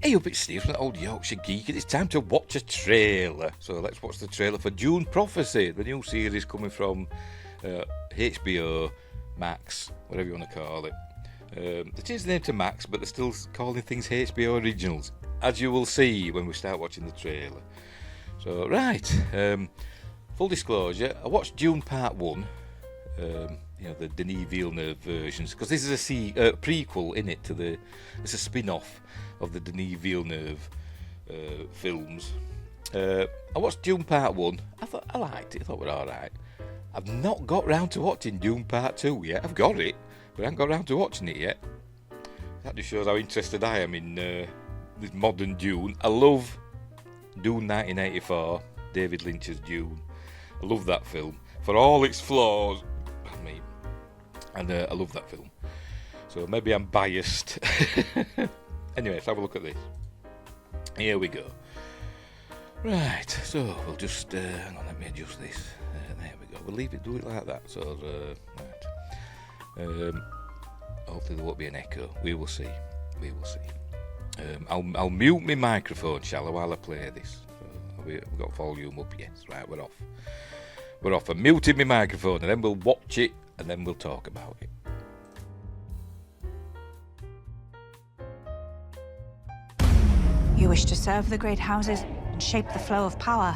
Hey up, it's Steve from the Old Yorkshire Geek, and it's time to watch a trailer. So let's watch the trailer for Dune Prophecy, the new series coming from HBO, Max, whatever you want to call it. They changed the name to Max, but they're still calling things HBO Originals, as you will see when we start watching the trailer. So, right, full disclosure, I watched Dune Part 1, the Denis Villeneuve versions, because this is a prequel, innit, it's a spin-off of the Denis Villeneuve films. I watched Dune Part 1, I liked it, I thought it was alright. I've not got round to watching Dune Part 2 yet. I've got it, but I haven't got round to watching it yet. That just shows how interested I am in this modern Dune. I love Dune 1984, David Lynch's Dune. I love that film for all its flaws. And I love that film. So maybe I'm biased. Anyway, let's have a look at this. Here we go. Right, so we'll just hang on, let me adjust this. There we go. We'll do it like that. So right. Hopefully there won't be an echo. We will see. I'll mute my microphone, shall I, while I play this. So we've got volume up. Yes, right. We're off. I'm muting my microphone, and then we'll watch it, and then we'll talk about it. You wish to serve the great houses and shape the flow of power.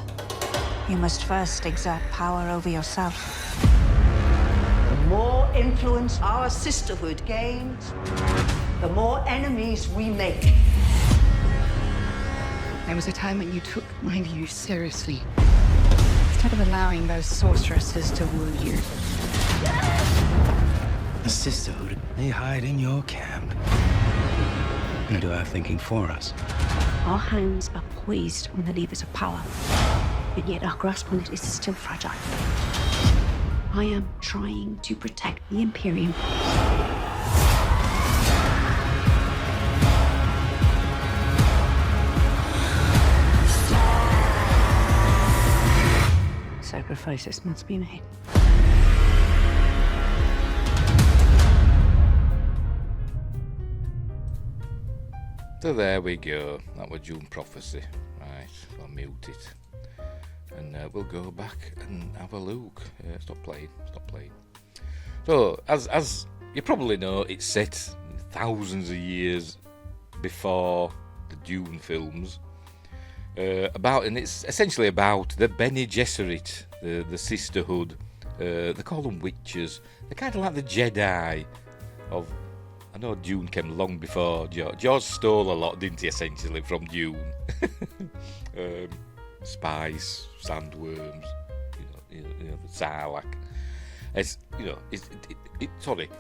You must first exert power over yourself. The more influence our sisterhood gains, the more enemies we make. There was a time when you took my views seriously, instead of allowing those sorceresses to woo you. The sisterhood, they hide in your camp and do our thinking for us. Our hands are poised on the levers of power, and yet our grasp on it is still fragile. I am trying to protect the Imperium. Sacrifices must be made. So there we go. That was Dune Prophecy. Right, I'll mute it. And we'll go back and have a look. Stop playing. So, as you probably know, it's set thousands of years before the Dune films. And it's essentially about the Bene Gesserit, the sisterhood. They call them witches. They're kind of like the Jedi of... I know Dune came long before George. George stole a lot, didn't he, essentially, from Dune? Spice, sandworms, the Sarlacc.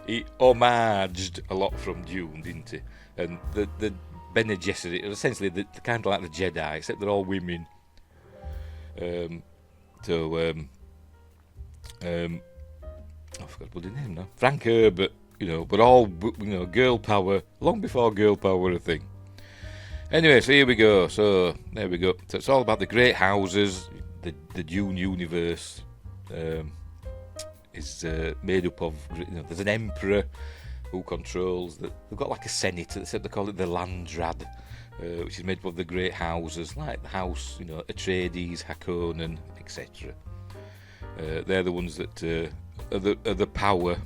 He homaged a lot from Dune, didn't he? And the Bene Gesserit are essentially the kind of like the Jedi, except they're all women. I forgot what his name now. Frank Herbert. But all, girl power, long before girl power were a thing. Anyway, so here we go. So, there we go. So, it's all about the great houses. The Dune universe is made up of, there's an emperor who controls, they've got like a senate, they call it the Landrad, which is made up of the great houses, like the house, Atreides, Harkonnen, etc. They're the ones that are the power.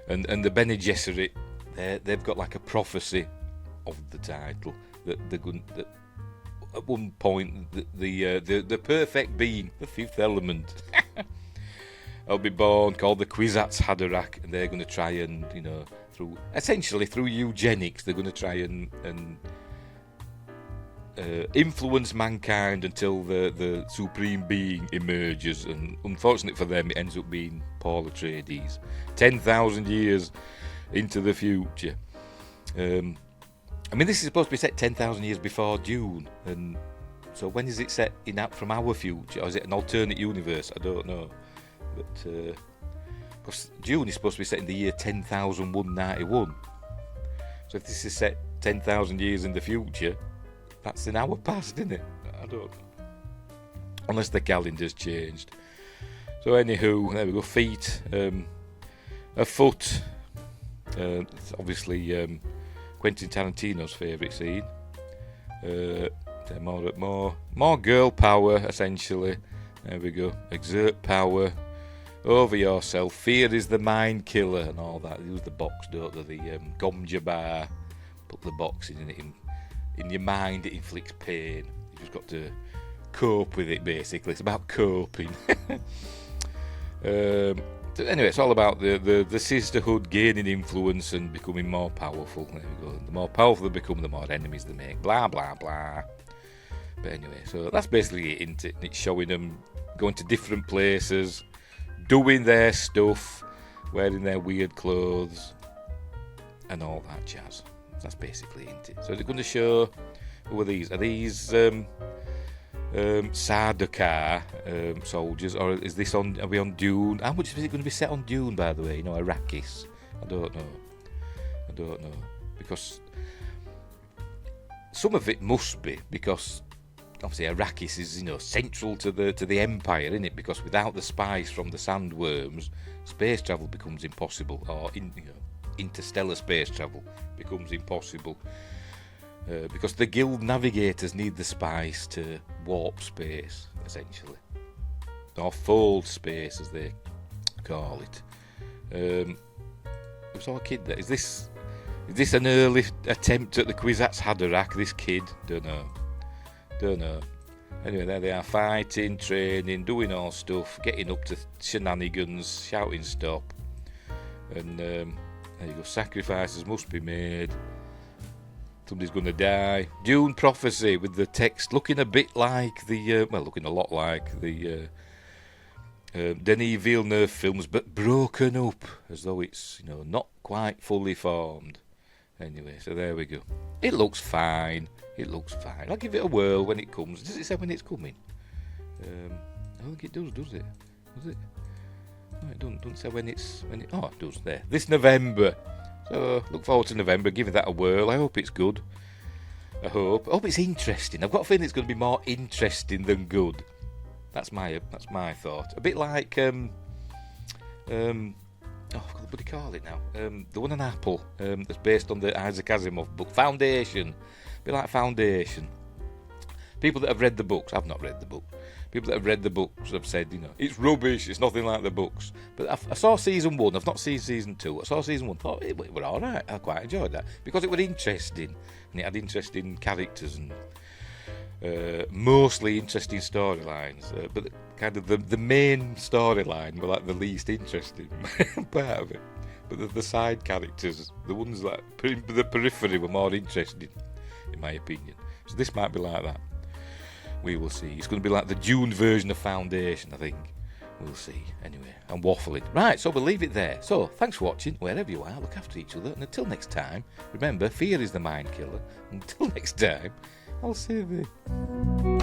And the Bene Gesserit, they've got like a prophecy of the title that they're going that at one point the perfect being, the fifth element, will be born, called the Kwisatz Haderach, and they're going to try and through eugenics, they're going to try and influence mankind until the supreme being emerges, and unfortunately for them, it ends up being Paul Atreides, 10,000 years into the future. This is supposed to be set 10,000 years before Dune, and so when is it set from our future, or is it an alternate universe? I don't know, but because Dune is supposed to be set in the year 10,191. So if this is set 10,000 years in the future, that's in our past, isn't it? I don't know. Unless the calendar's changed. So anywho, there we go. Feet, a foot. It's obviously Quentin Tarantino's favourite scene. More girl power, essentially. There we go. Exert power over yourself. Fear is the mind killer and all that. They use the box, don't they? The Gomja bar. Put the box in it. In your mind, it inflicts pain. You've just got to cope with it, basically. It's about coping. Anyway, it's all about the sisterhood gaining influence and becoming more powerful. There we go. The more powerful they become, the more enemies they make. Blah, blah, blah. But anyway, so that's basically it, isn't it? It's showing them going to different places, doing their stuff, wearing their weird clothes, and all that jazz. That's basically it, isn't it? So they're going to show, who are these? Are these Sardaukar soldiers, or is this on? Are we on Dune? How much is it going to be set on Dune, by the way? You know, Arrakis. I don't know, because some of it must be, because obviously Arrakis is, central to the Empire, isn't it? Because without the spice from the sandworms, space travel becomes impossible, or interstellar space travel becomes impossible. Because the guild navigators need the spice to warp space, essentially, or fold space, as they call it. I saw a kid there. Is this an early attempt at the Kwisatz Haderach? This kid, don't know. Anyway, there they are, fighting, training, doing all stuff, getting up to shenanigans, shouting stop, and there you go. Sacrifices must be made. Somebody's going to die. Dune prophecy with the text looking a bit like looking a lot like the Denis Villeneuve films, but broken up, as though it's not quite fully formed. Anyway, so there we go. It looks fine. I'll give it a whirl when it comes. Does it say when it's coming? I don't think it does it? Does it? No, it doesn't say when it. Oh, it does there. This November. So, look forward to November, give that a whirl. I hope it's good. I hope it's interesting. I've got a feeling it's going to be more interesting than good. That's my thought. A bit like I've got what do you call it now? The one on Apple that's based on the Isaac Asimov book, Foundation. A bit like Foundation. People that have read the books, I've not read the book. People that have read the books have said, it's rubbish, it's nothing like the books. But I saw season 1, I've not seen season 2. I saw season 1, thought it were alright, I quite enjoyed that. Because it was interesting, and it had interesting characters and mostly interesting storylines. But kind of the main storyline were like the least interesting part of it. But the side characters, the ones that the periphery were more interesting, in my opinion. So this might be like that. We will see. It's going to be like the Dune version of Foundation, I think. We'll see. Anyway, I'm waffling. Right, so we'll leave it there. So, thanks for watching, wherever you are. Look after each other. And until next time, remember, fear is the mind killer. Until next time, I'll see you.